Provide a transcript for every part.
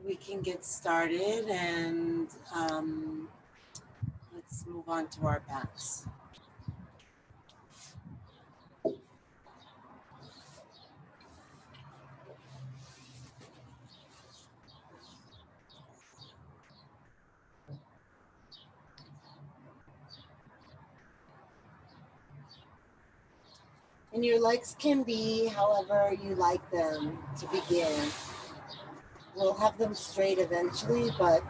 We can get started and let's move on to our backs. And your legs can be however you like them to begin. We'll have them straight eventually, but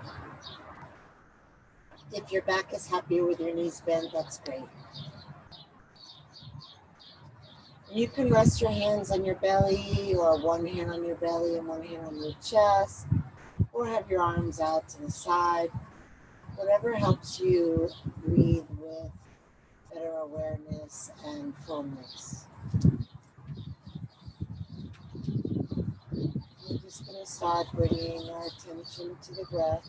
if your back is happy with your knees bent, that's great. You can rest your hands on your belly, or one hand on your belly and one hand on your chest, or have your arms out to the side. Whatever helps you breathe with better awareness and fullness. We're just going to start bringing our attention to the breath.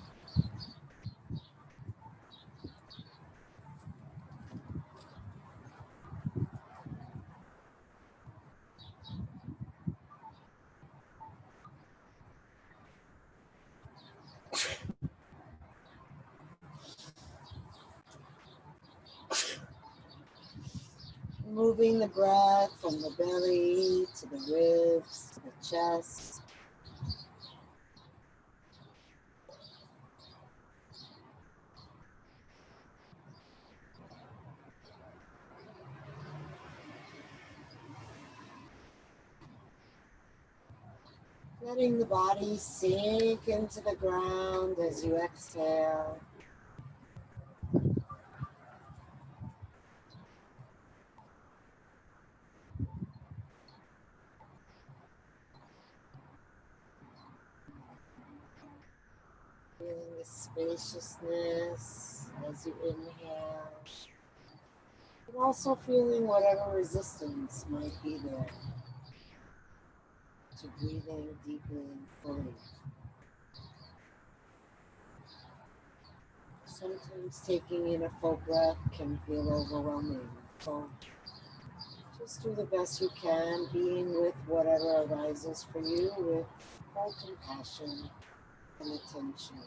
Moving the breath from the belly to the ribs, to the chest. Letting the body sink into the ground as you exhale. Feeling the spaciousness as you inhale. But also feeling whatever resistance might be there to breathing deeply and fully. Sometimes taking in a full breath can feel overwhelming. So just do the best you can, being with whatever arises for you with full compassion and attention.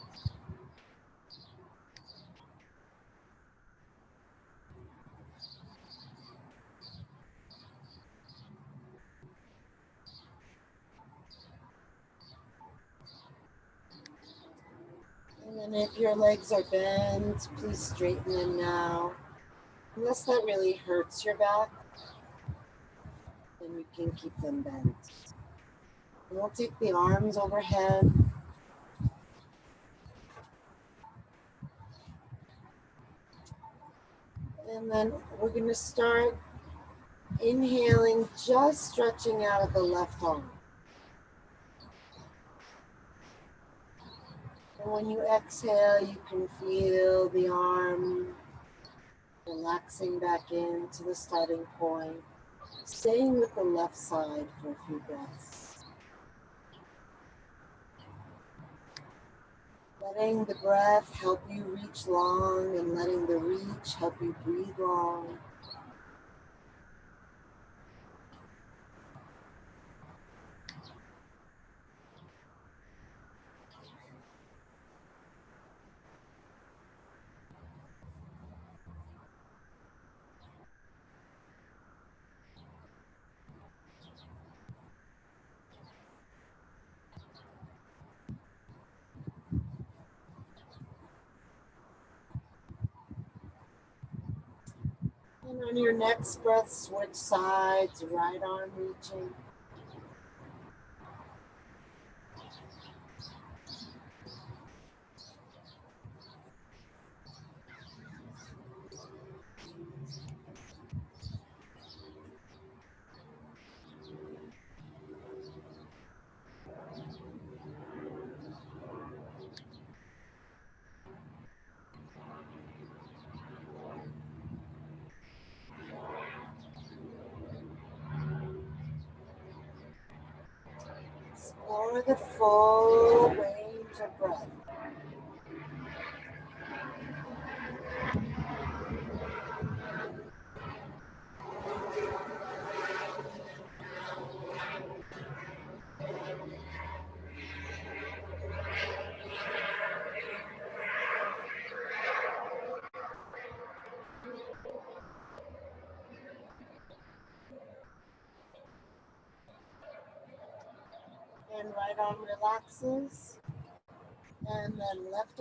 And then if your legs are bent, please straighten them now. Unless that really hurts your back, then you can keep them bent. And we'll take the arms overhead. And then we're going to start inhaling, just stretching out of the left arm. And when you exhale, you can feel the arm relaxing back into the starting point, staying with the left side for a few breaths. Letting the breath help you reach long and letting the reach help you breathe long. And on your next breath, switch sides, right arm reaching. Explore the full range of breath. right arm relaxes, and then left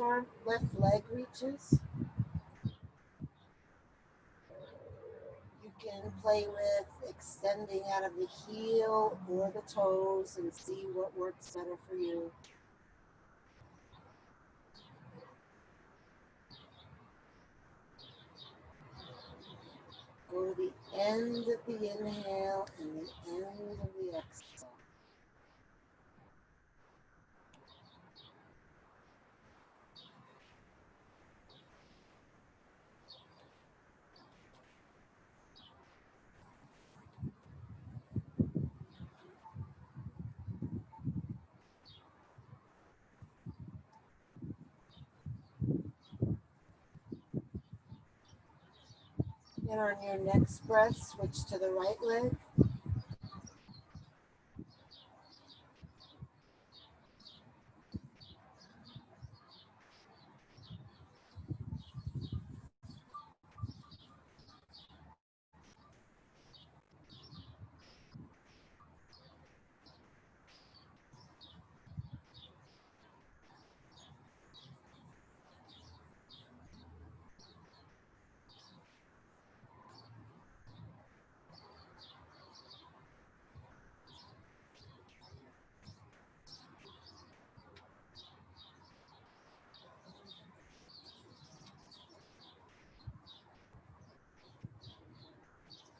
leg reaches. You can play with extending out of the heel or the toes and see what works better for you. Go to the end of the inhale and the end of the exhale. And on your next breath, switch to the right leg.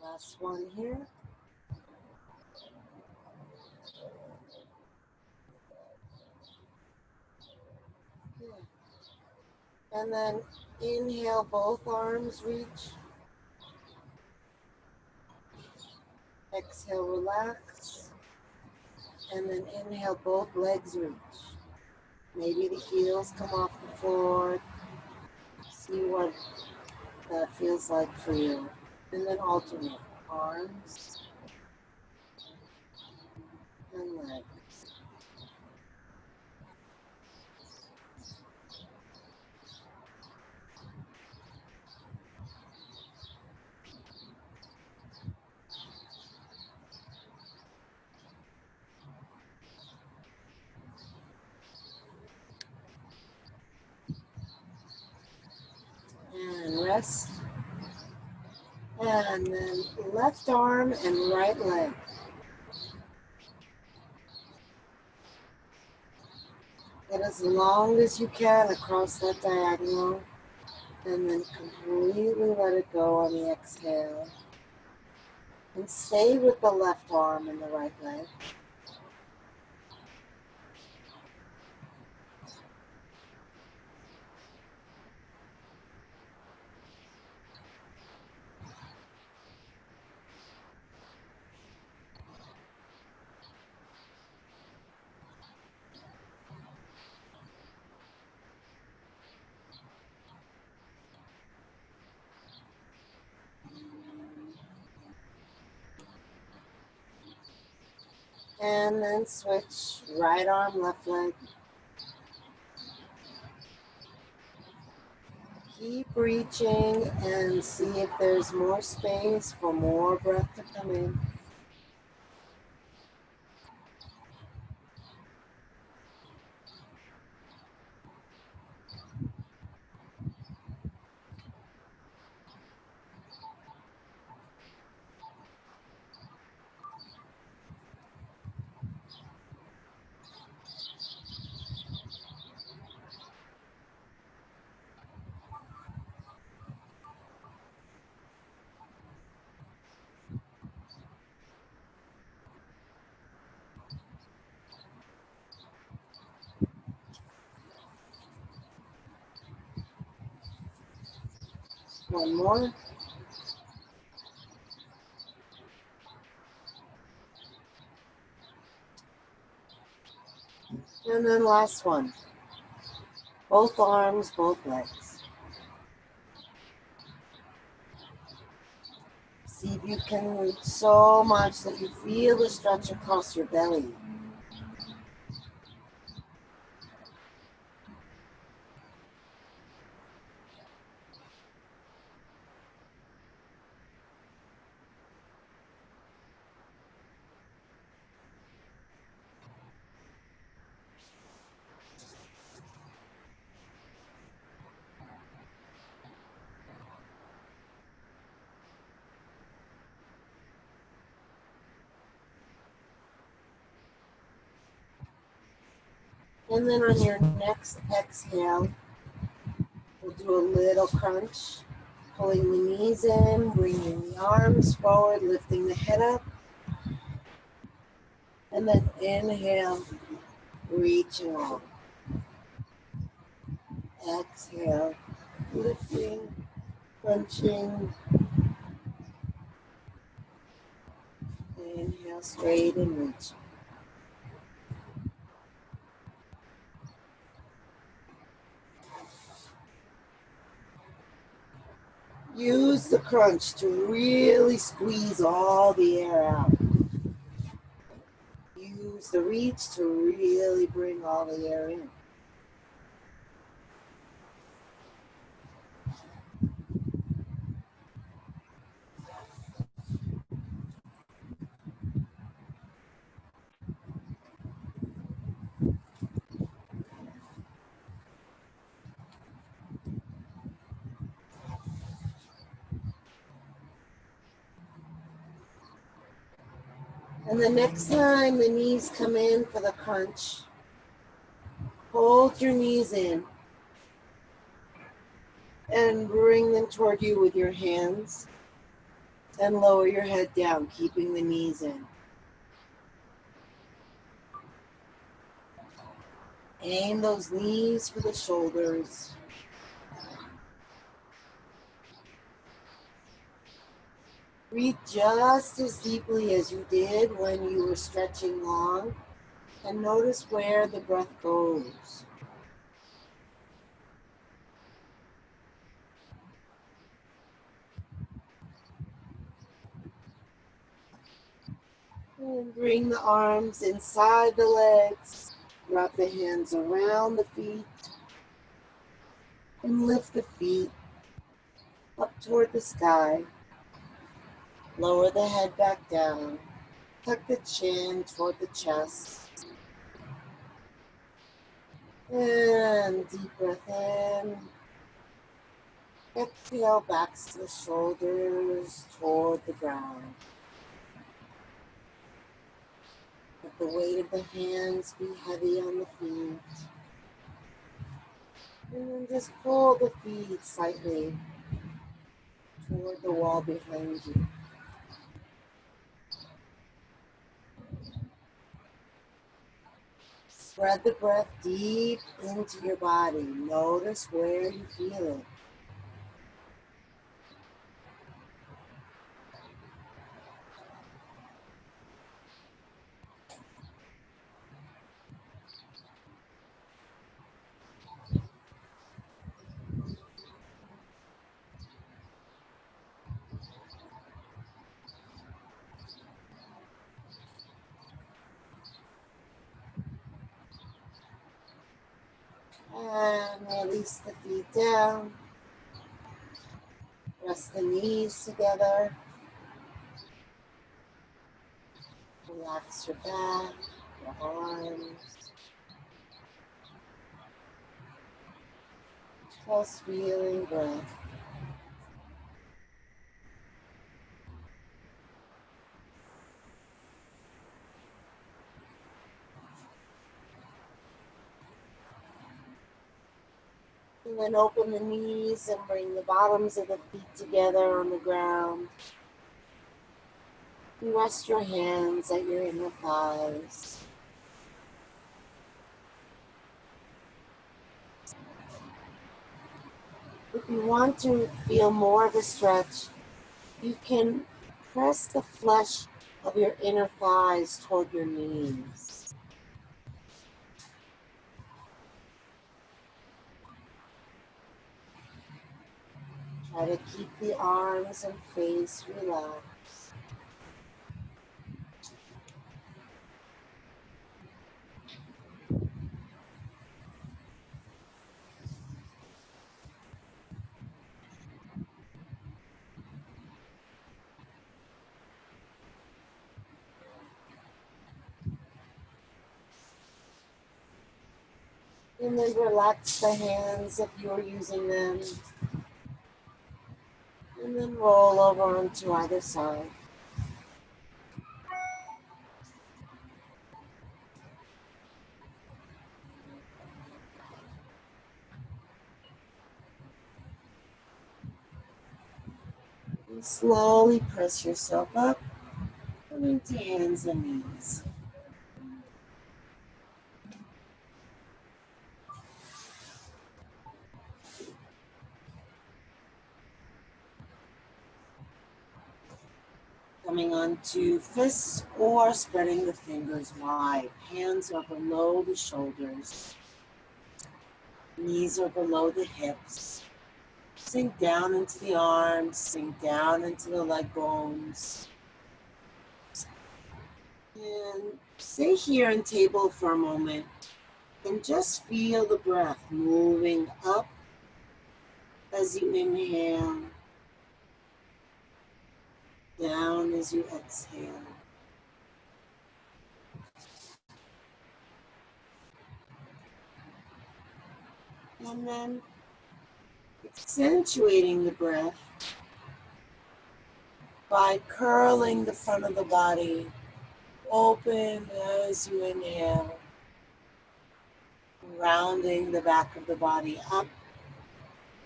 Last one here. Good. And then inhale, both arms reach. Exhale, relax. And then inhale, both legs reach. Maybe the heels come off the floor. See what that feels like for you. And then alternate arms and legs. And rest. And then left arm and right leg. Get as long as you can across that diagonal. And then completely let it go on the exhale. And stay with the left arm and the right leg. And then switch right arm, left leg. Keep reaching and see if there's more space for more breath to come in. One more. And then last one. Both arms, both legs. See if you can reach so much that you feel the stretch across your belly. And then on your next exhale, we'll do a little crunch, pulling the knees in, bringing the arms forward, lifting the head up. And then inhale, reaching out. Exhale, lifting, crunching. Inhale, straight and reaching. Use the crunch to really squeeze all the air out. Use the reach to really bring all the air in. And the next time the knees come in for the crunch, hold your knees in and bring them toward you with your hands and lower your head down, keeping the knees in. Aim those knees for the shoulders. Breathe just as deeply as you did when you were stretching long, and notice where the breath goes. And bring the arms inside the legs. Wrap the hands around the feet. And lift the feet up toward the sky. Lower the head back down. Tuck the chin toward the chest. And deep breath in. Exhale, back to the shoulders toward the ground. Let the weight of the hands be heavy on the feet. And then just pull the feet slightly toward the wall behind you. Spread the breath deep into your body. Notice where you feel it. And release the feet down. Press the knees together. Relax your back, your arms. Just feeling breath. And then open the knees and bring the bottoms of the feet together on the ground. And rest your hands at your inner thighs. If you want to feel more of a stretch, you can press the flesh of your inner thighs toward your knees. Try to keep the arms and face relaxed. And then relax the hands if you're using them. And then roll over onto either side. And slowly press yourself up, coming to hands and knees. Coming onto fists or spreading the fingers wide. Hands are below the shoulders. Knees are below the hips. Sink down into the arms, sink down into the leg bones. And stay here in table for a moment and just feel the breath moving up as you inhale, down as you exhale. And then accentuating the breath by curling the front of the body open as you inhale, rounding the back of the body up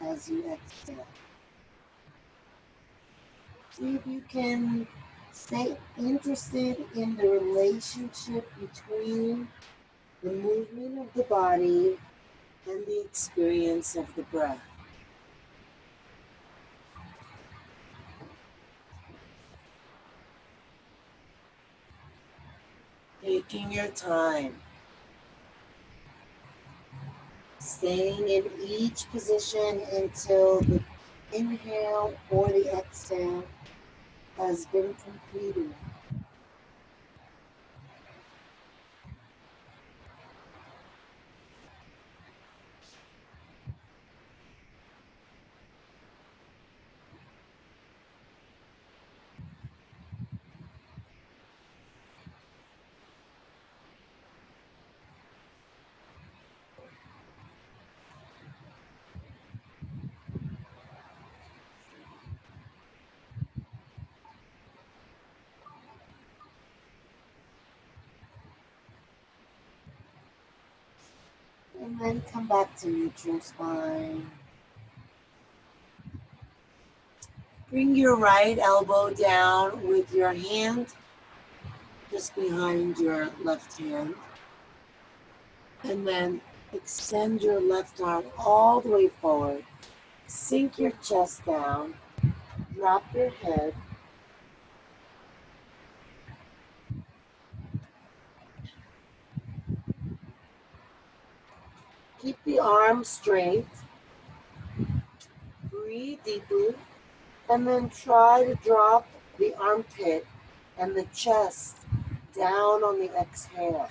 as you exhale. See if you can stay interested in the relationship between the movement of the body and the experience of the breath. Taking your time, staying in each position until the inhale or the exhale has been completed. And then come back to neutral spine. Bring your right elbow down with your hand just behind your left hand. And then extend your left arm all the way forward. Sink your chest down. Drop your head. Keep the arms straight. Breathe deeply. And then try to drop the armpit and the chest down on the exhale.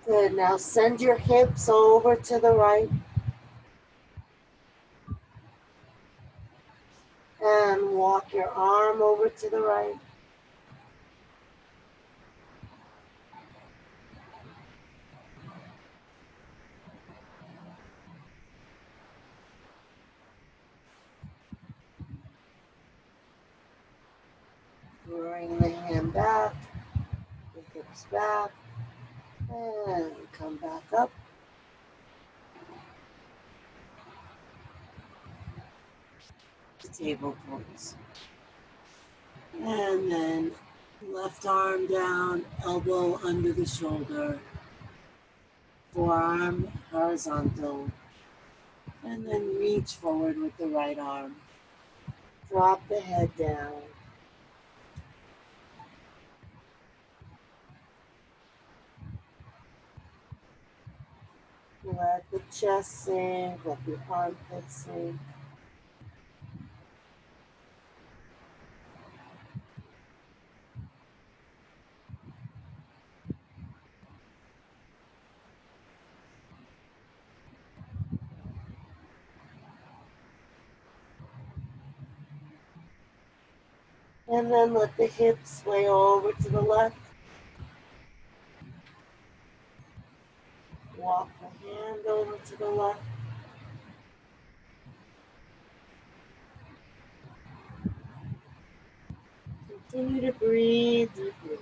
Good. Now send your hips over to the right. And walk your arm over to the right. Bring the hand back, the hips back, and come back up. To table pose. And then left arm down, elbow under the shoulder, forearm horizontal, and then reach forward with the right arm. Drop the head down. Let the chest sink, let the armpits sink. And then let the hips sway over to the left. Walk the hand over to the left. Continue to breathe deeply.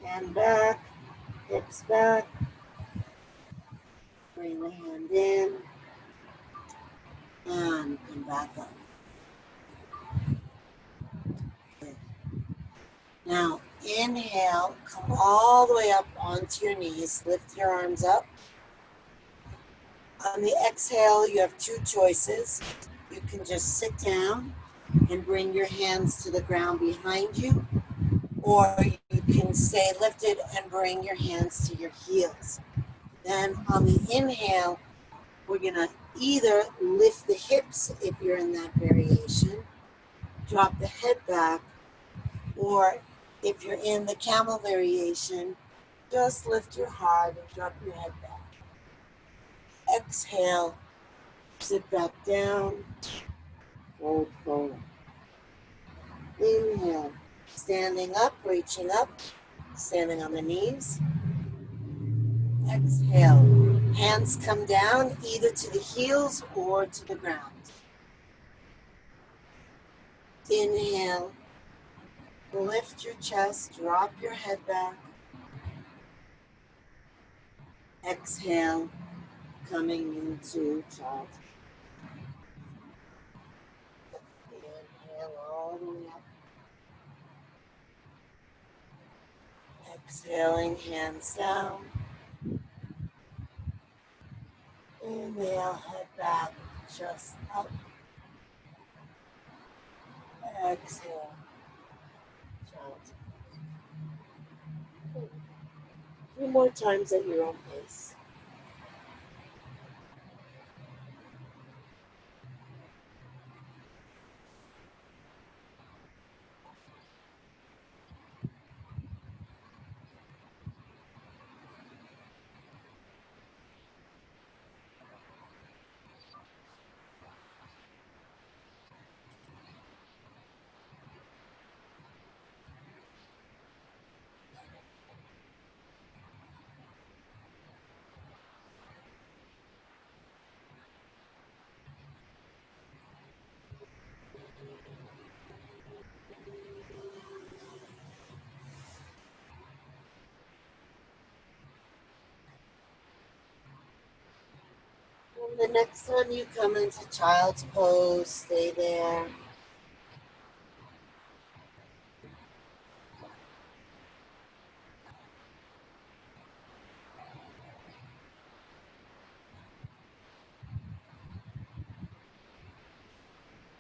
Hand back, hips back. Bring the hand in and come back up. Good. Now, inhale, come all the way up onto your knees. Lift your arms up. On the exhale, you have two choices. You can just sit down and bring your hands to the ground behind you, or you can stay lifted and bring your hands to your heels. Then on the inhale, we're gonna either lift the hips if you're in that variation, drop the head back, or if you're in the camel variation, just lift your heart and drop your head back. Exhale, sit back down, fold forward. Inhale, standing up, reaching up, standing on the knees. Exhale, hands come down either to the heels or to the ground. Inhale, lift your chest, drop your head back. Exhale, coming into child. Inhale all the way up. Exhaling, hands down. Inhale, head back, chest up. Exhale, child. A few more times at your own pace. And the next time you come into child's pose, stay there.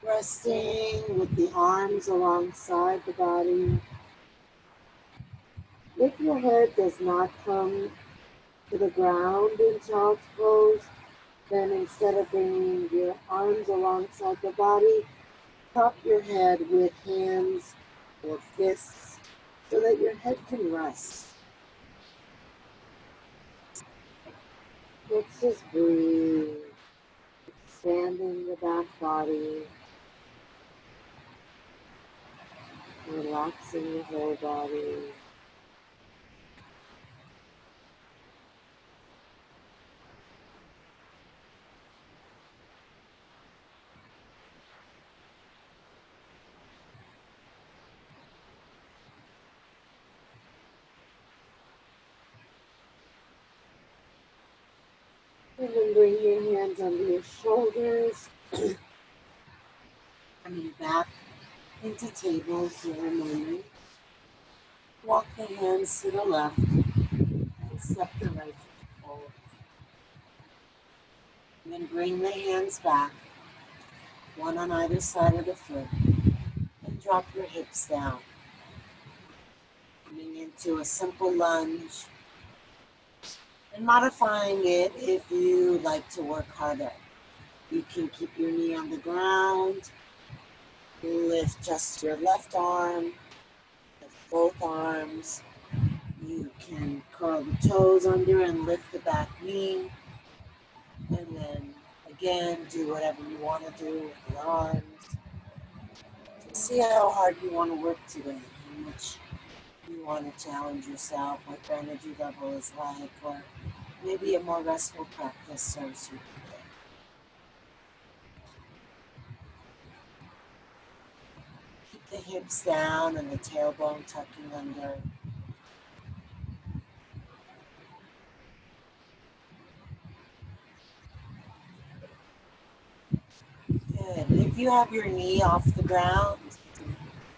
Resting with the arms alongside the body. If your head does not come to the ground in child's pose, then instead of bringing your arms alongside the body, top your head with hands or fists so that your head can rest. Let's just breathe, expanding the back body, relaxing the whole body. And then bring your hands under your shoulders, coming back into table for a moment. Walk the hands to the left and step the right foot forward. And then bring the hands back, one on either side of the foot, and drop your hips down. Coming into a simple lunge and modifying it if you like to work harder. You can keep your knee on the ground, lift just your left arm, lift both arms. You can curl the toes under and lift the back knee. And then again, do whatever you want to do with the arms. See how hard you want to work today, how much you want to challenge yourself, what your energy level is like, or maybe a more restful practice serves you today. Keep the hips down and the tailbone tucking under. Good. If you have your knee off the ground,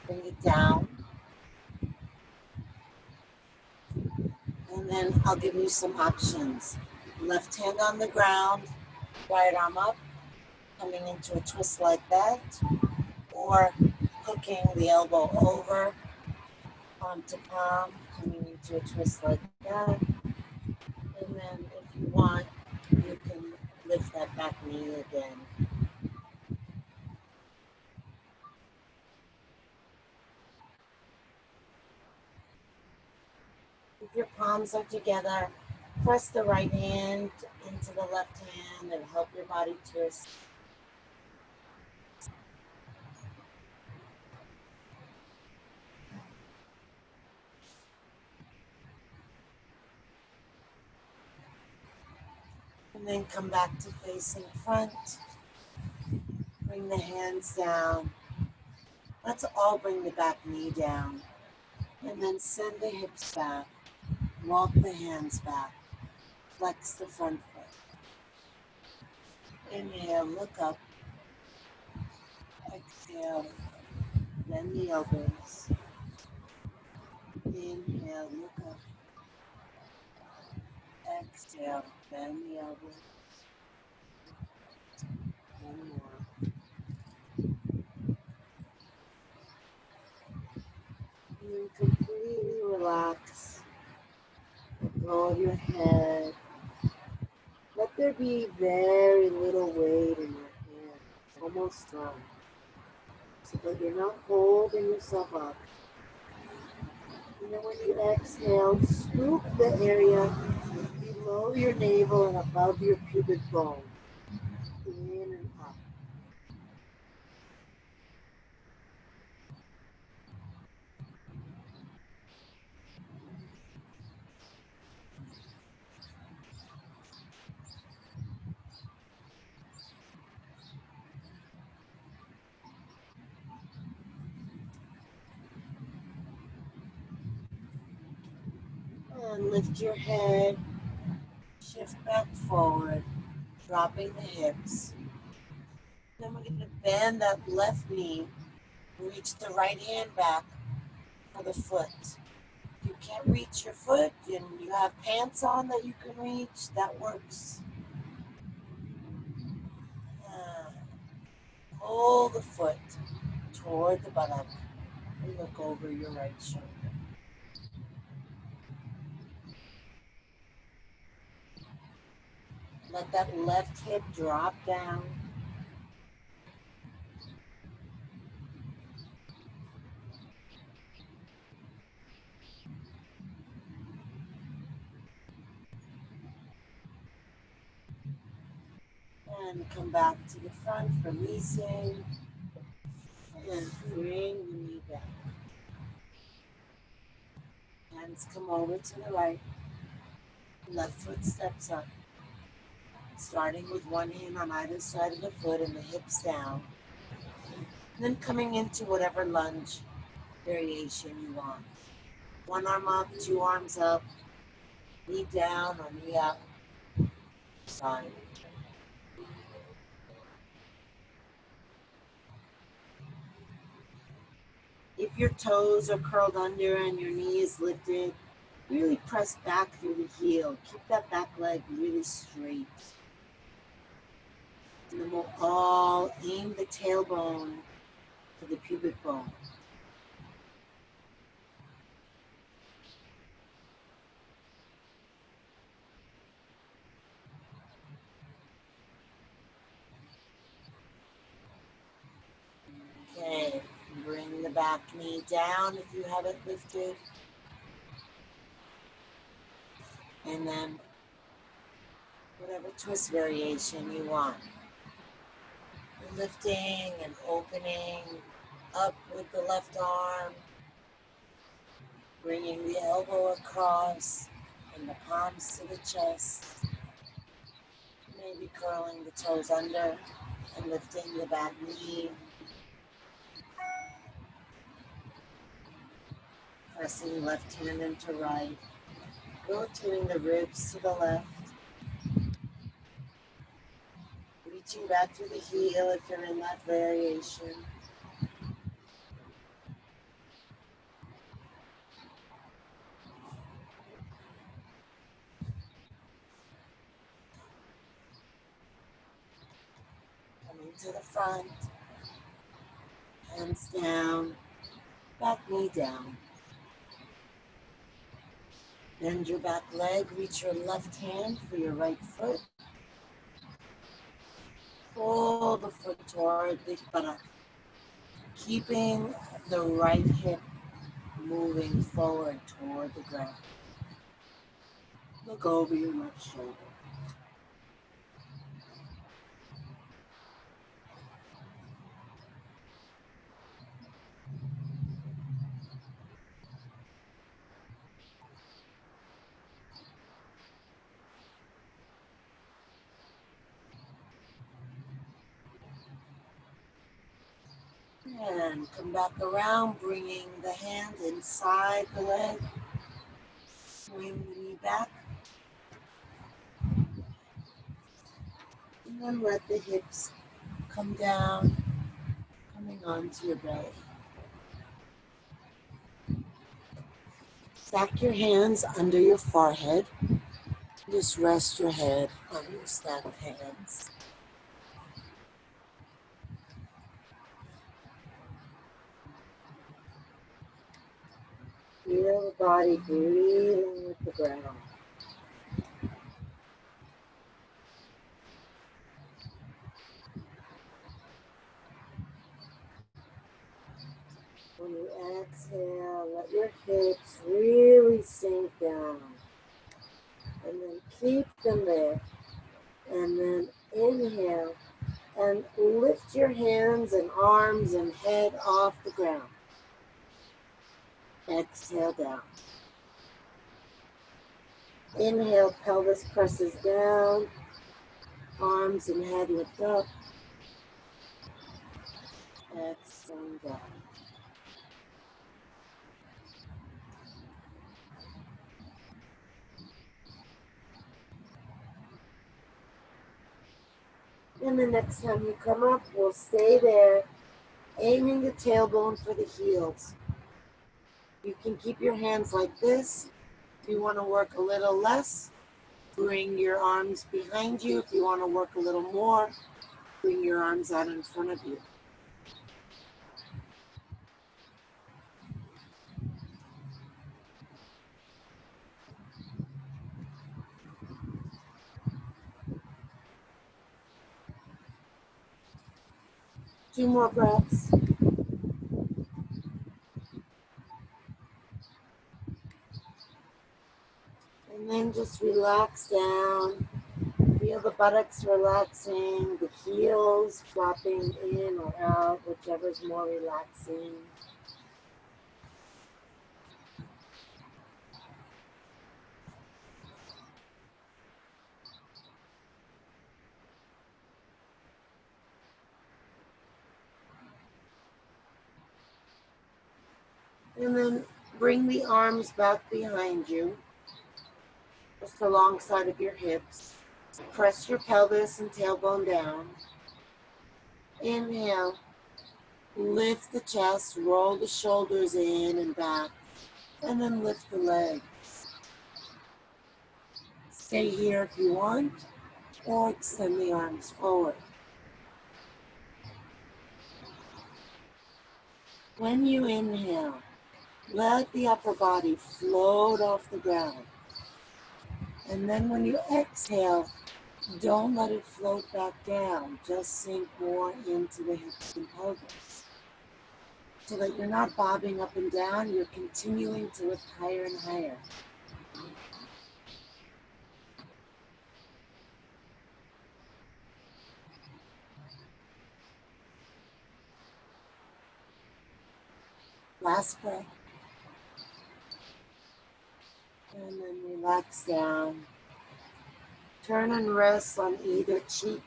bring it down. And then I'll give you some options. Left hand on the ground, right arm up, coming into a twist like that, or hooking the elbow over, palm to palm, coming into a twist like that. And then if you want, you can lift that back knee again. If your palms are together, press the right hand into the left hand and help your body twist. And then come back to facing front. Bring the hands down. Let's all bring the back knee down. And then send the hips back. Walk the hands back. Flex the front foot. Inhale, look up. Exhale, bend the elbows. Inhale, look up. Exhale, bend the elbows. One more. And then completely relax. Let go of your head. Let there be very little weight in your hands, almost done. So that you're not holding yourself up. And then when you exhale, scoop the area below your navel and above your pubic bone. In and up. And lift your head, shift back forward, dropping the hips. Then we're going to bend that left knee, reach the right hand back for the foot. If you can't reach your foot and you have pants on that you can reach, that works. Pull the foot toward the buttock and look over your right shoulder. Let that left hip drop down. And come back to the front, releasing. And bring the knee back. Hands come over to the right. Left foot steps up. Starting with one hand on either side of the foot and the hips down. And then coming into whatever lunge variation you want. One arm up, two arms up, knee down or knee up, side. If your toes are curled under and your knee is lifted, really press back through the heel. Keep that back leg really straight. And then we'll all aim the tailbone to the pubic bone. Okay, bring the back knee down if you have it lifted. And then whatever twist variation you want. Lifting and opening Up with the left arm, bringing the elbow across and the palms to the chest. Maybe curling the toes under and lifting the back knee. Pressing left hand into right. Rotating the ribs to the left. Reaching back through the heel if you're in that variation. Coming to the front. Hands down. Back knee down. Bend your back leg. Reach your left hand for your right foot. Pull the foot toward the buttock. Keeping the right hip moving forward toward the ground. Look over your left shoulder. And come back around, bringing the hand inside the leg. Swing the knee back. And then let the hips come down, coming onto your belly. Stack your hands under your forehead. Just rest your head on your stacked hands. Feel the body breathing with the ground. When you exhale, let your hips really sink down. And then keep them there. And then inhale and lift your hands and arms and head off the ground. Exhale down. Inhale, pelvis presses down. Arms and head lift up. Exhale down. And the next time you come up, we'll stay there, aiming the tailbone for the heels. You can keep your hands like this. If you want to work a little less, bring your arms behind you. If you want to work a little more, bring your arms out in front of you. Two more breaths. And then just relax down. Feel the buttocks relaxing, the heels flopping in or out, whichever's more relaxing. And then bring the arms back behind you, just alongside of your hips. Press your pelvis and tailbone down. Inhale, lift the chest, roll the shoulders in and back, and then lift the legs. Stay here if you want, or extend the arms forward. When you inhale, let the upper body float off the ground. And then when you exhale, don't let it float back down. Just sink more into the hips and pelvis. So that you're not bobbing up and down, you're continuing to lift higher and higher. Last breath. And then relax down. Turn and rest on either cheek.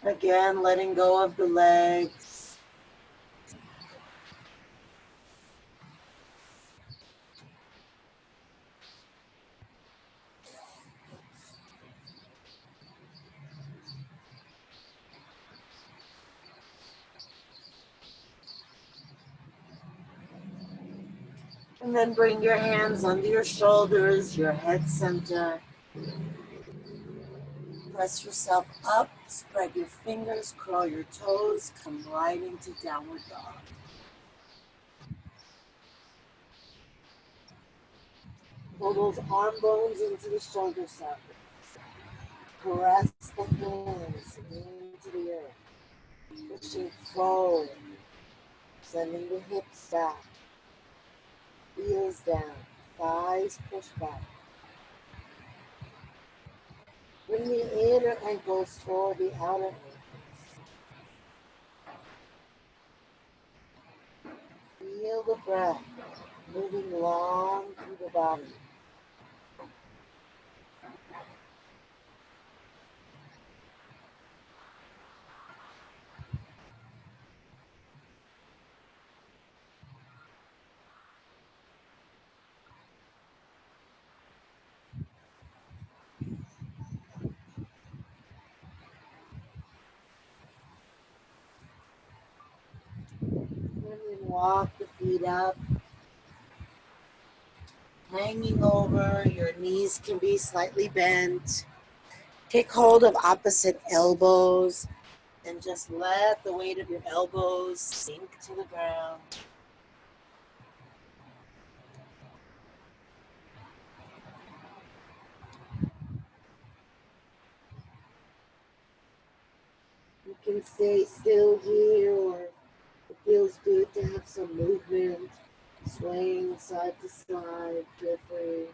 Again, letting go of the legs. And then bring your hands under your shoulders, your head center. Press yourself up, spread your fingers, curl your toes, come right into downward dog. Pull those arm bones into the shoulder sockets. Press the hands into the earth. Pushing forward. Sending the hips back. Heels down. Thighs push back. Bring the inner ankles toward the outer ankles. Feel the breath moving long through the body. And then walk the feet up. Hanging over, your knees can be slightly bent. Take hold of opposite elbows and just let the weight of your elbows sink to the ground. You can stay still here, or it feels good to have some movement, swaying side to side, feel free.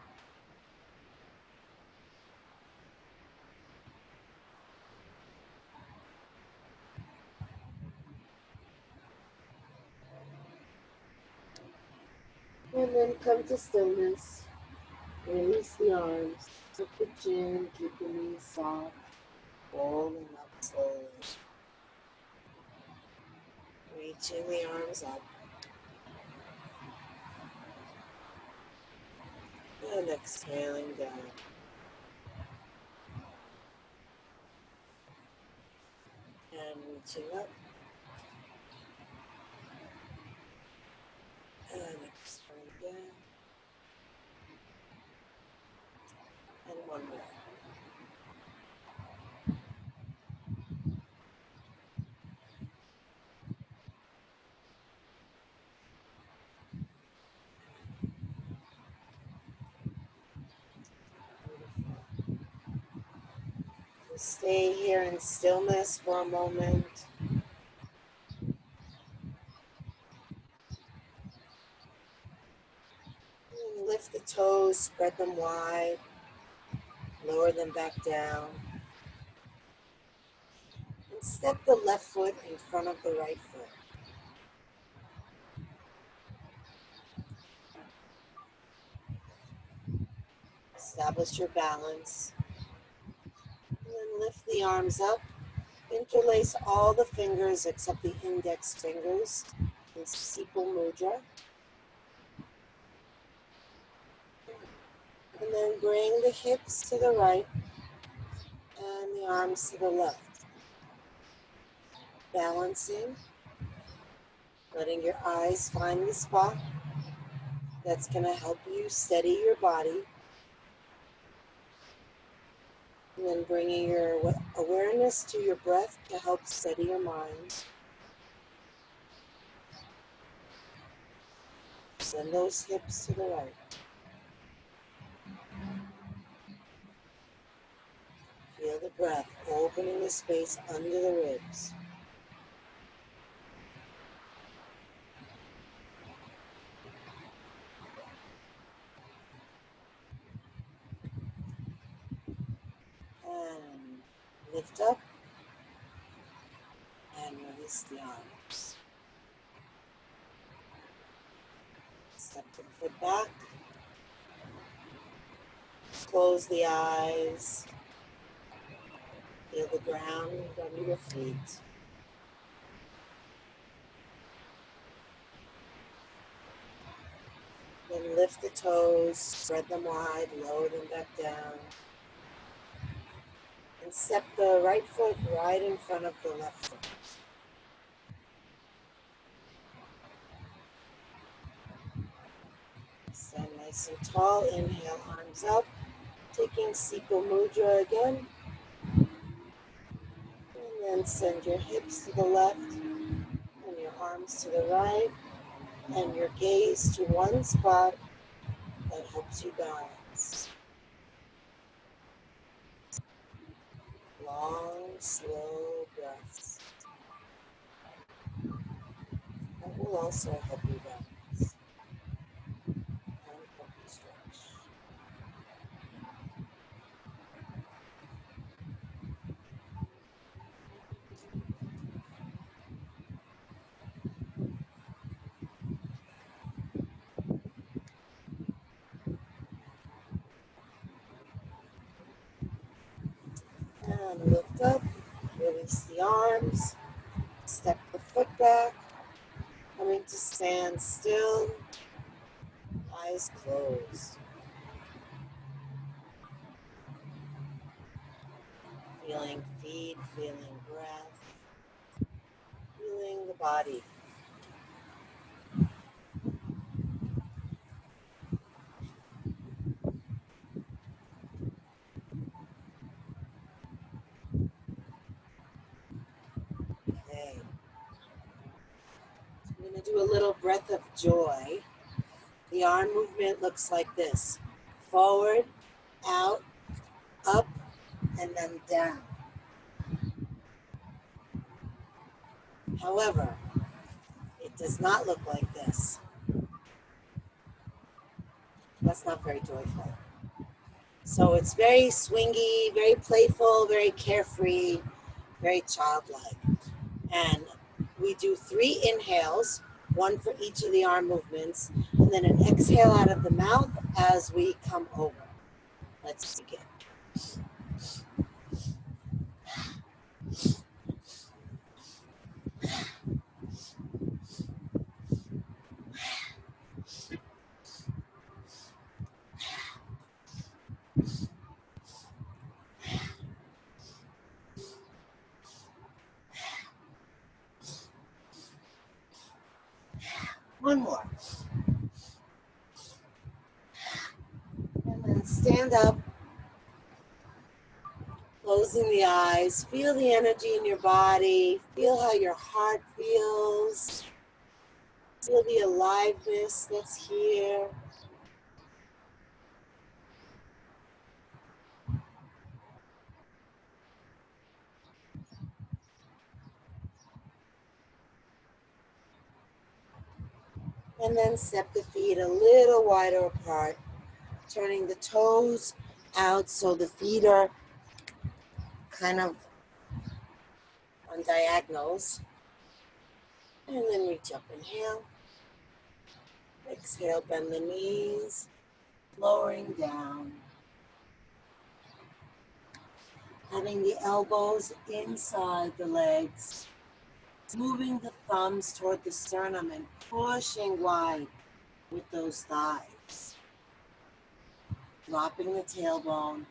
And then come to stillness. Release the arms. Tuck the chin, keep the knees soft. Rolling up slowly. Reaching the arms up. And exhaling down. And reaching up. And exhaling down. And one more. Stay here in stillness for a moment. And lift the toes, spread them wide. Lower them back down. And step the left foot in front of the right foot. Establish your balance. And then lift the arms up. Interlace all the fingers except the index fingers in Sipal Mudra. And then bring the hips to the right and the arms to the left. Balancing, letting your eyes find the spot that's going to help you steady your body. And then bringing your awareness to your breath to help steady your mind. Send those hips to the right. Feel the breath opening the space under the ribs. And lift up and release the arms. the foot back. Close the eyes. Feel the ground under your feet. Then lift the toes, spread them wide, lower them back down. And step the right foot right in front of the left foot. Stand nice and tall. Inhale, arms up. Taking Siko Mudra again. And then send your hips to the left and your arms to the right. And your gaze to one spot that helps you balance. Long, slow breaths. That will also help you balance and help you stretch. And lift up, release the arms, step the foot back, coming to stand still, eyes closed. Feeling feet, feeling breath, feeling the body. Okay. So I'm going to do a little breath of joy. The arm movement looks like this. Forward, out, up, and then down. However, it does not look like this. That's not very joyful. So it's very swingy, very playful, very carefree, very childlike. And we do 3 inhales, 1 for each of the arm movements, and then an exhale out of the mouth as we come over. Let's begin. One more. And then stand up, closing the eyes. Feel the energy in your body. Feel how your heart feels. Feel the aliveness that's here. And then step the feet a little wider apart, turning the toes out so the feet are kind of on diagonals. And then reach up, inhale. Exhale, bend the knees, lowering down. Having the elbows inside the legs, moving the thumbs toward the sternum and pushing wide with those thighs. Dropping the tailbone,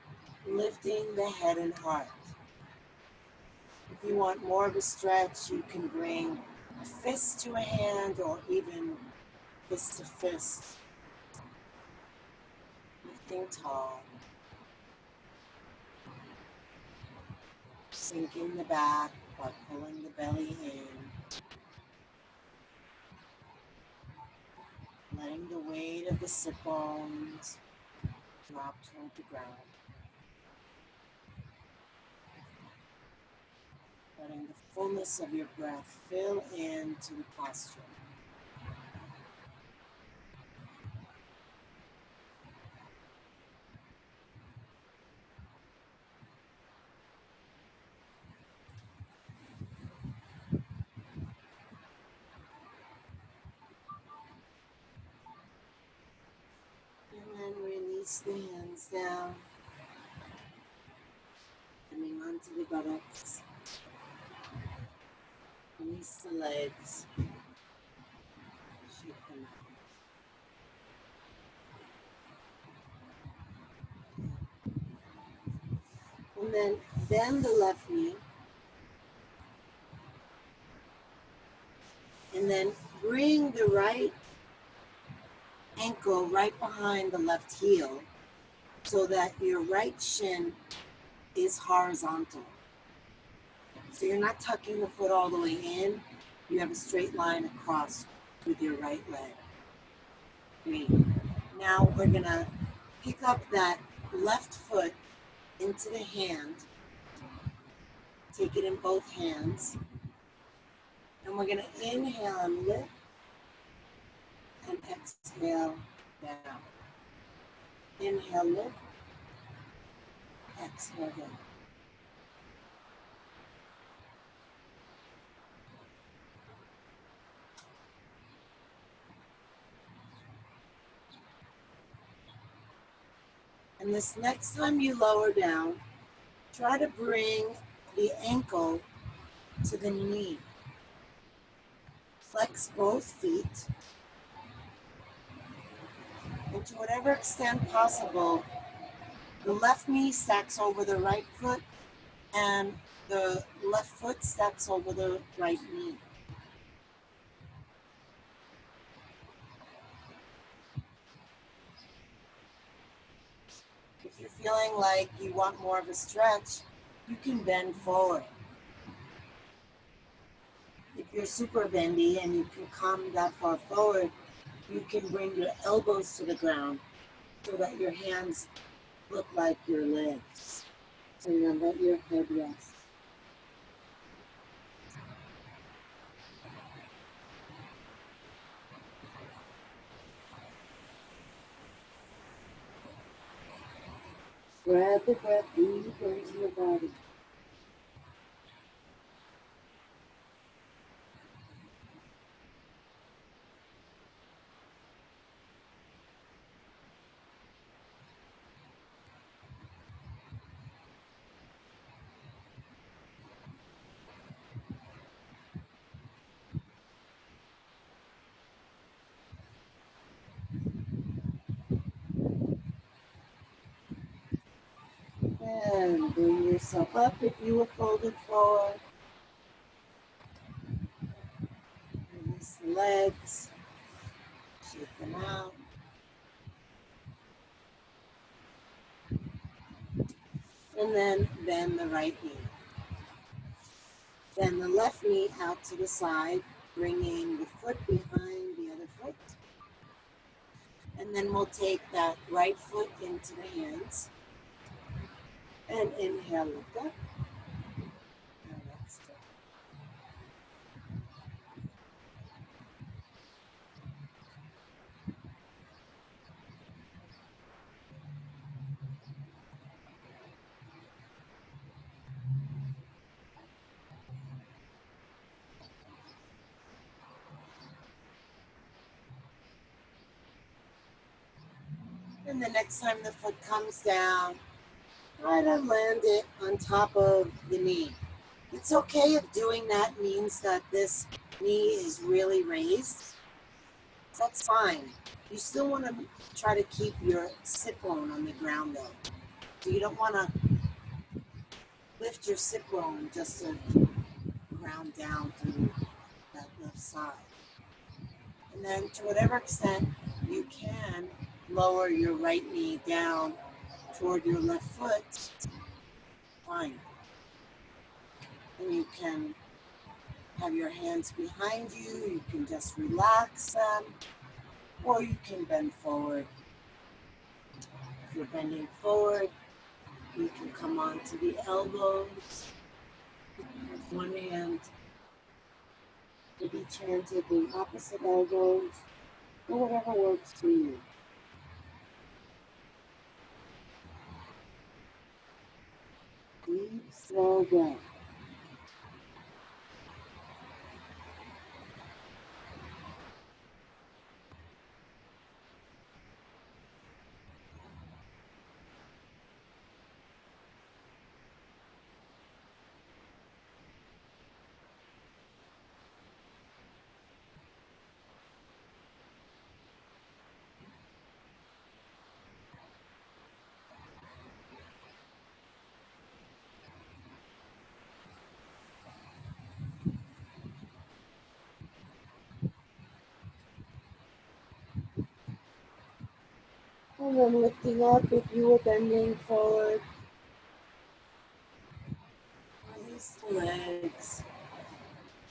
lifting the head and heart. If you want more of a stretch, you can bring a fist to a hand or even fist to fist. Lifting tall. Sinking the back by pulling the belly in. Letting the weight of the sit bones drop toward the ground. Letting the fullness of your breath fill into the posture. Release the hands down, coming onto the buttocks. Release the legs. Shake them out. And then bend the left knee. And then bring the right ankle right behind the left heel so that your right shin is horizontal. So you're not tucking the foot all the way in. You have a straight line across with your right leg. Great. Now we're gonna pick up that left foot into the hand. Take it in both hands. And we're gonna inhale and lift and exhale down. Inhale, lift, exhale down. And this next time you lower down, try to bring the ankle to the knee. Flex both feet. And to whatever extent possible, the left knee stacks over the right foot and the left foot stacks over the right knee. If you're feeling like you want more of a stretch, you can bend forward. If you're super bendy and you can come that far forward, you can bring your elbows to the ground so that your hands look like your legs. So you're gonna let your head rest. Grab the breath deep into your body. And bring yourself up if you were folded forward. Release the legs. Shake them out. And then bend the right knee. Bend the left knee out to the side, bringing the foot behind the other foot. And then we'll take that right foot into the hands. And inhale, lift up. And exhale. And the next time the foot comes down, try to land it on top of the knee. It's okay if doing that means that this knee is really raised. That's fine. You still want to try to keep your sit bone on the ground though. So you don't want to lift your sit bone just to ground down through that left side. And then to whatever extent you can, lower your right knee down toward your left foot. Fine. And you can have your hands behind you. You can just relax them. Or you can bend forward. If you're bending forward, you can come onto the elbows. With one hand to be chanted the opposite elbows, or whatever works for you. Deep, slow breath. And then lifting up if you were bending forward. Release the legs.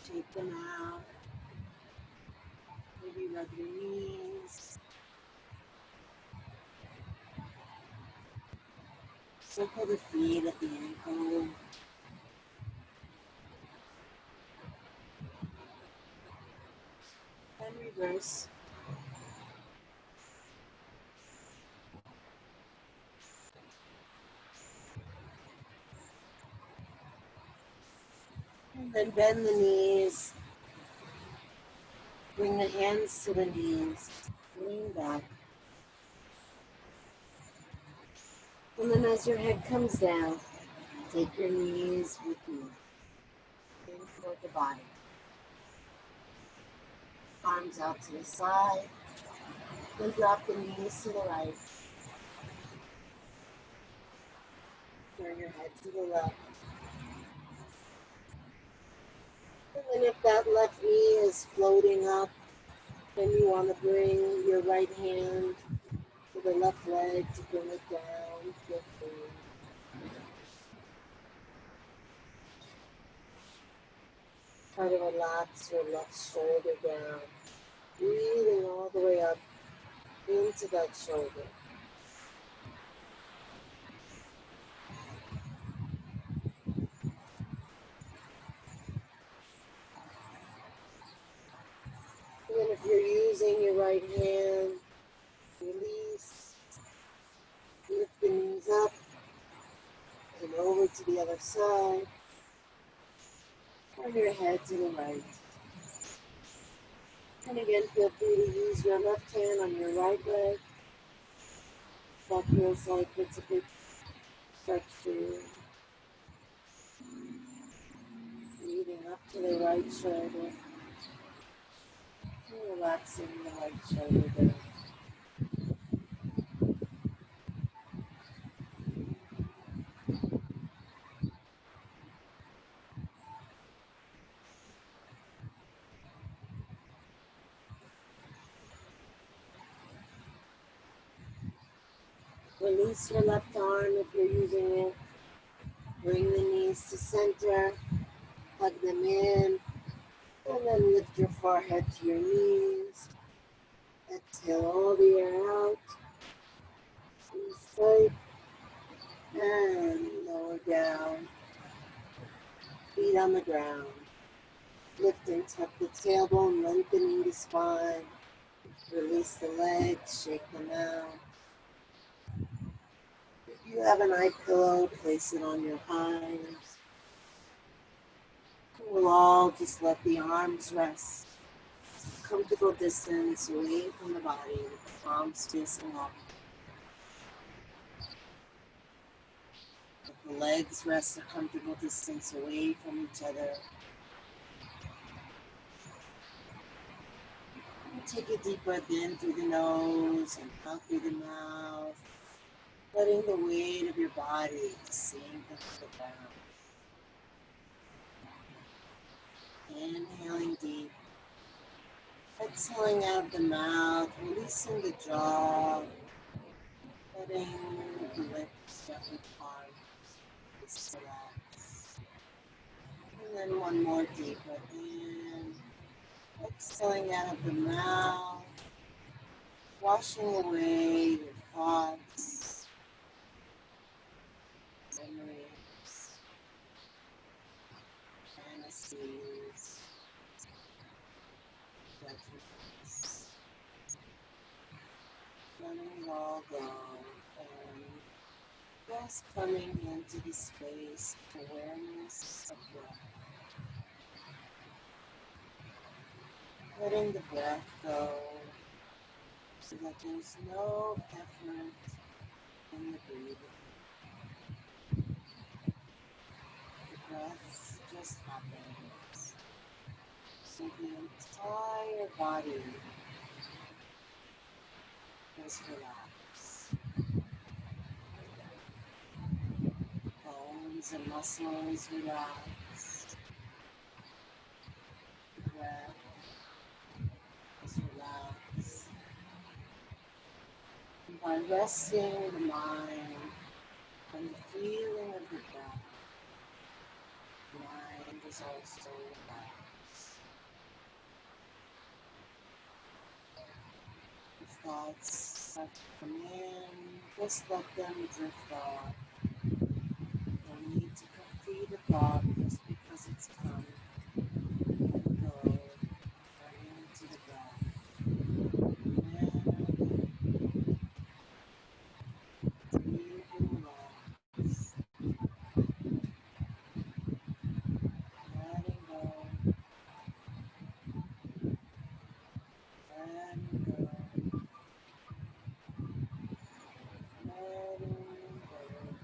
Shake them out. Maybe rub your knees. Circle the feet at the ankle. And reverse. And then bend the knees. Bring the hands to the knees. Lean back. And then as your head comes down, take your knees with you. In toward the body. Arms out to the side. Then drop the knees to the right. Turn your head to the left. And then if that left knee is floating up, then you want to bring your right hand to the left leg to bring it down. Feel free. Try to relax your left shoulder down. Breathing all the way up into that shoulder. And then if you're using your right hand, release, lift the knees up and over to the other side. Turn your head to the right. And again, feel free to use your left hand on your right leg. That feels like it's a good stretch for you. Breathing up to the right shoulder. And relaxing the right shoulder down. Release your left arm if you're using it. Bring the knees to center. Hug them in. And then lift your forehead to your knees. Exhale all the air out. Squeeze tight. And lower down. Feet on the ground. Lift and tuck the tailbone, lengthening the spine. Release the legs, shake them out. If you have an eye pillow, place it on your hinds. We'll all just let the arms rest. Comfortable distance away from the body, with the palms facing up. Let the legs rest a comfortable distance away from each other. And take a deep breath in through the nose and out through the mouth, letting the weight of your body sink into the ground. Inhaling deep. Exhaling out the mouth, releasing the jaw, letting the lips gently part, just relax. And then one more deep breath in. Exhaling out of the mouth, washing away your thoughts, memories, fantasies, judgments. Letting it all go and just coming into the space of awareness of breath. Letting the breath go so that there's no effort in the breathing. The breath just happens. So the entire body is relaxed. Bones and muscles relaxed. The breath is relaxed. by resting the mind on the feeling of the breath. The mind is also relaxed. The thoughts start to come in, just let them drift off. Don't need to complete a thought just because it's come. Let it go, returning to the breath. And breathe and relax. Letting go. Letting go. Letting go.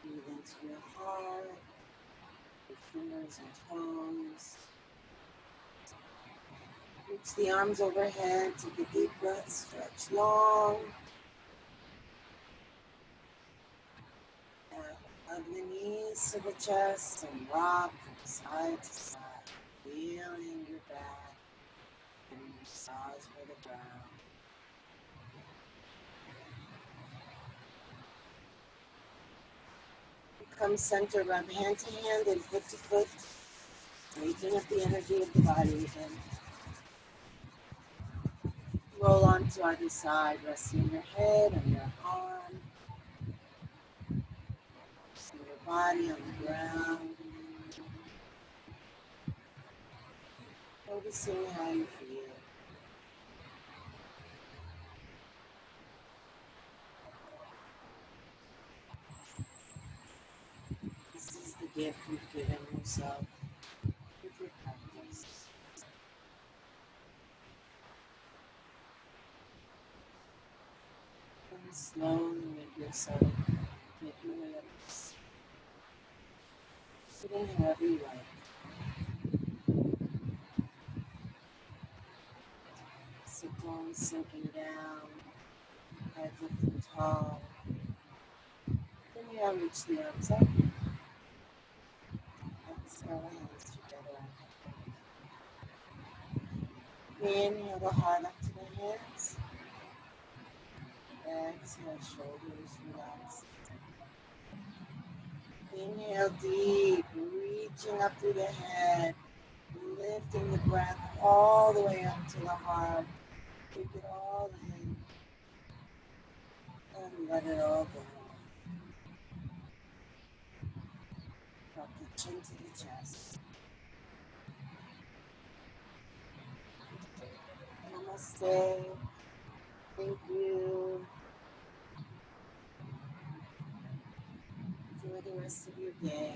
Breathe into your heart, your fingers and toes. Reach the arms overhead, take a deep breath, stretch long. Hug the knees to the chest and rock from side to side, feeling your back and massage by the ground. Come center, rub hand to hand and foot to foot, waking up the energy of the body again. Roll on to either side, resting your head on your arm, resting your body on the ground, noticing how you feel. This is the gift you've given yourself with your practice. And slowly make your way up, sitting however you like. Sit bones sinking down, head lifting tall. Then you now reach the arms up. Exhale, hands together. Inhale the heart up to the hands. Exhale, shoulders relax. Inhale deep, reaching up through the head, lifting the breath all the way up to the heart. Take it all in. And let it all go. Drop the chin to the chest. Namaste. Thank you. Enjoy the rest of your day.